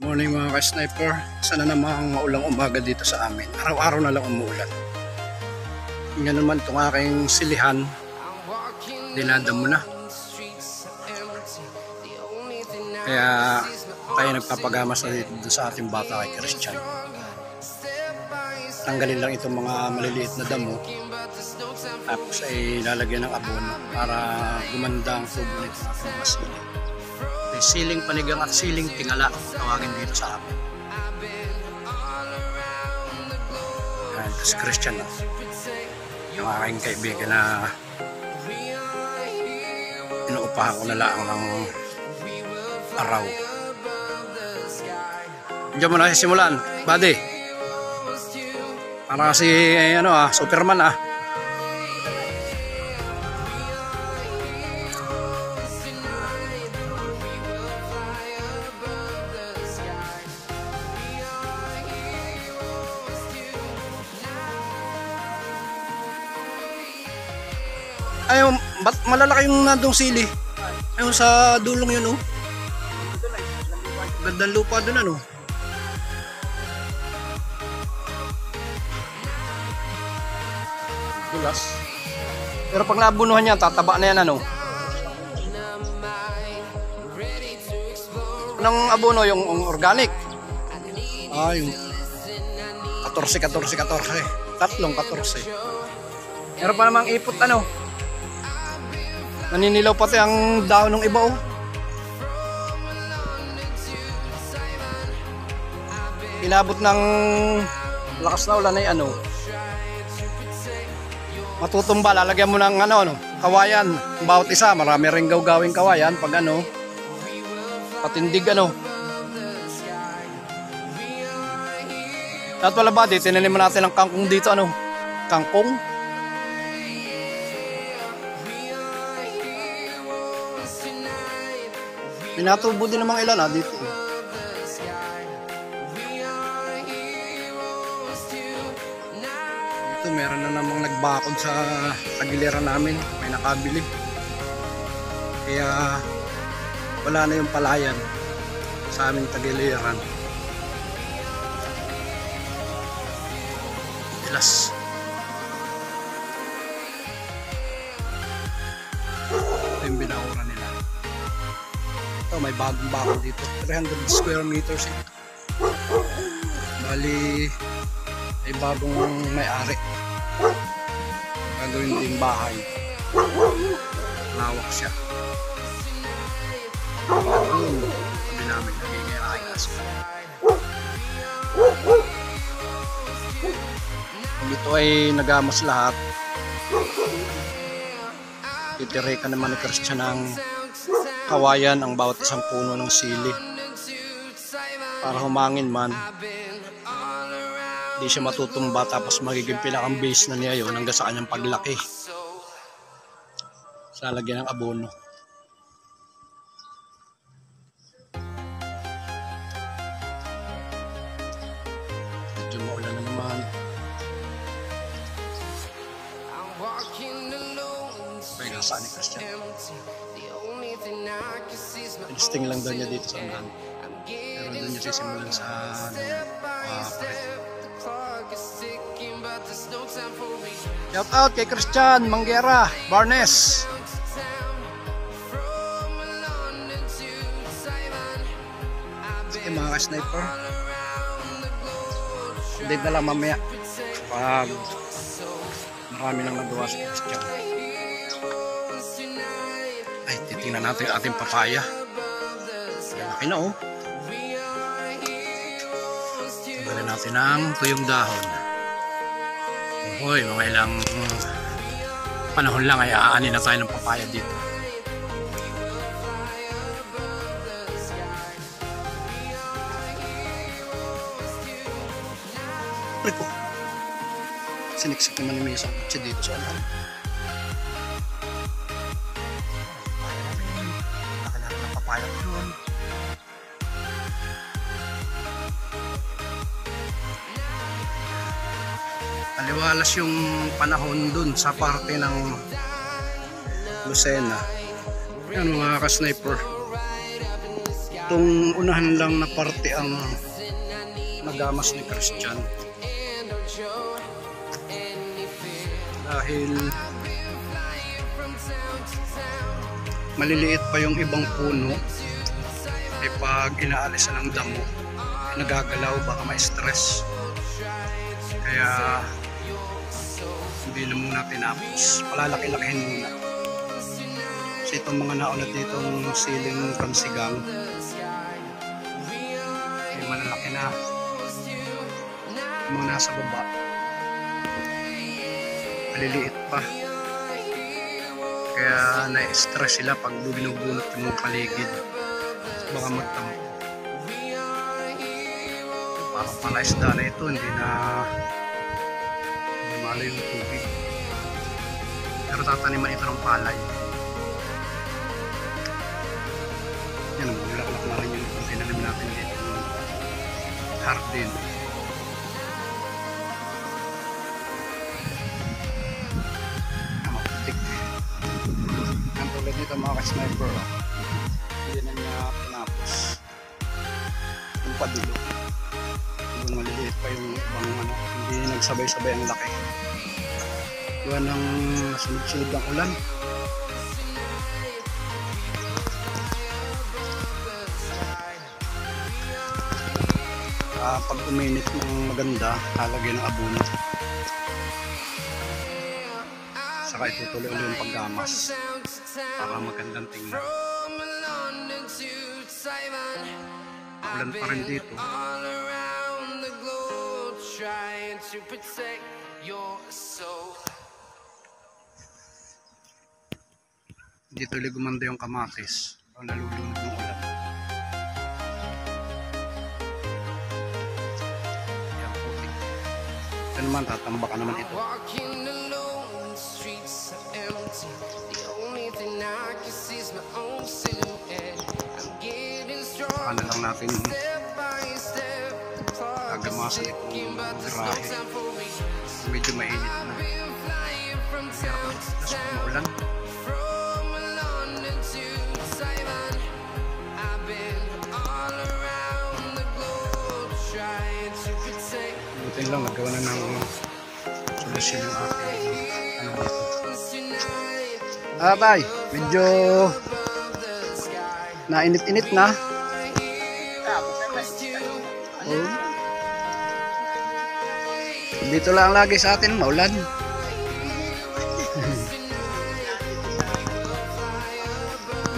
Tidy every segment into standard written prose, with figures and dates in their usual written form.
Morning mga ka-sniper. Sana namang maulang umaga dito sa amin. Araw-araw na lang umuulan. Yan naman itong aking silihan. Dinadamo na. Kaya tayo nagpapagamas na dito sa ating bata kay Christian. Tanggalin lang itong mga maliliit na damo. Tapos ay lalagyan ng abono para gumanda ang tubo nito ng mga siling. May siling panigang at siling tingala tawagin dito sa amin. Yan, si Christian na. Yung aking kaibigan na inuupahan ko na lang ng araw. Diyan mo na simulan, buddy. Para kasi Superman . Ayun, ba't malalaki yung nandong sili? Ayun sa dulong yun, Gandang lupa dun, Dulas. Pero pag nabunuhan niya, tataba na yan, Anong abono? Yung organic? Yung 14. Tatlong 14. Meron pa namang ipot, Naninilaw pati ang dahon ng iba, Inabot ng lakas na ulan ay matutumba, lalagyan mo ng kawayan. Bawat isa, marami ring gawing kawayan pag patindig At wala ba, tinanim natin ang kangkong dito, kangkong. Pinatubo din namang ilan dito. Dito meron na namang nagbakod sa giliran namin. May nakabili. Kaya wala na yung palayan sa aming tagiliran. Ilas. Ito yung binauran nila. May bagong bakod dito, 300 square meters ito. Bali ay bagong may-ari, gagawin din bahay, lawak siya. Sabi namin nagiging ayos. Kung ito ay nagamas lahat, titirikan naman ni Christian ng kawayan ang bawat isang puno ng sili para humangin man hindi siya matutumba, tapos magiging pinakang base na niya yun hanggang sa kanyang paglaki sa lagyan ng abono. Medyo maulan na naman. Ay, nasaan ni Christian? Listing lang daw niya dito sa unahan. Pero doon niya sisimulan sa shout out kay Christian Manguera Barnes. Sige mga ka-sniper, update na lang mamaya pag marami nang nagawa si Christian. Ay, titingnan natin yung ating papaya. Laki na Tanggalin natin ang tuyong dahon. Hoy, mga ilang panahon lang ay aanin na tayo ng papaya dito. Rico, siniksik naman ni Mesa kutsi dito sa unahan. Papaya doon. Aliwalas yung panahon dun sa parte ng Lucena. Yan mga ka-sniper. Itong unahan lang na parte ang nagamas ni Christian. Dahil maliliit pa yung ibang puno, ay pag inaalisan ng damo, nagagalaw, baka ma-stress. Kaya hindi na muna tinapos, palalaki-lakihin muna. So itong mga naunat ditong siling kamsigang ay malalaki na. Yung mga nasa baba maliliit pa, kaya na-stress sila pag binubunot yung paligid, baka magtampo. Parang palaisda na ito, hindi na lumalo yung tubig, pero tataniman ito ng palay. Yan, bulaklak na rin yung tinanim natin dito, hardin. Ang tulad nito mga ka-sniper, hindi na niya pinapos yung padulo. Yung maliliit pa yung ibang ano, hindi nagsabay-sabay ang laki. Yan ang sunod-sunod ng ulan. Pag uminit ng maganda, halagay ng abono. Saka itutuloy ulit yung paggamas para magandang tingnan. Ulan pa rin dito. Dito ulit gumanda yung kamatis o nalulunod ng ulan. Yan, putik. Ito naman, tatambaka naman ito. Saka na lang natin agamasan itong grahe. Medyo mainit na. Pero maulan. Buti lang, nagawa na ng solusyon yung ating ano dito. Tay, medyo nainit-init na. Oh. Dito lang lagi sa atin maulan.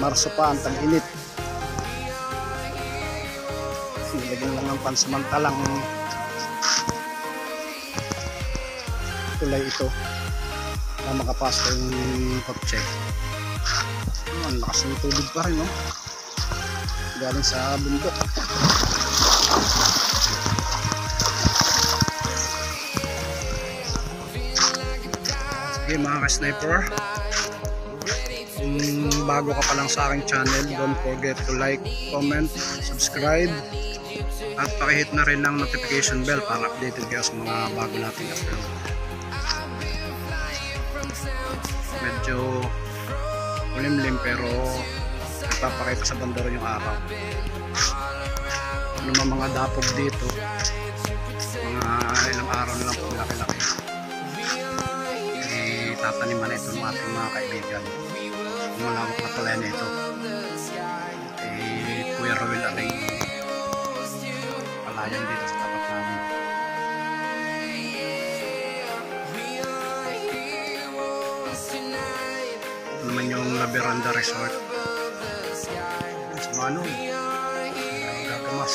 Marso pa ang tag-init. Nilagyan lang ng pansamantalang tulay ito na makapasok yung kotse. Ang lakas ng tubig pa rin, no? Galing sa bundok. Sige mga ka-sniper, kung bago ka pa lang sa aking channel, don't forget to like, comment, subscribe, at pakihit na rin ng notification bell para updated kayo sa mga bago nating upload. Medyo ulimlim pero nagpapakita sa banda rin yung araw. Ano mga dapog dito, mga ilang araw na lang po laki-laki. Tataniman na ito ng ating mga kaibigan. Ang malawak na pala na ito. Kuya Roel Aring palayan dito sa tapat namin. Ito naman yung La Veranda Resort sa Manong Gagamas.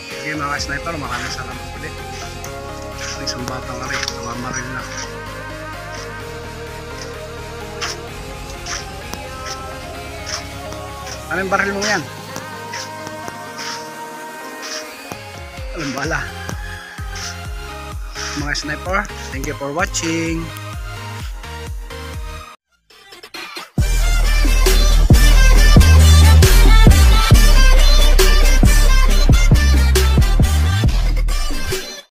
Sige mga sniper, maraming salamat ulit. Isang batang aray, namamaril na. Anong baril mo yan? Alam bala. Mga sniper, thank you for watching.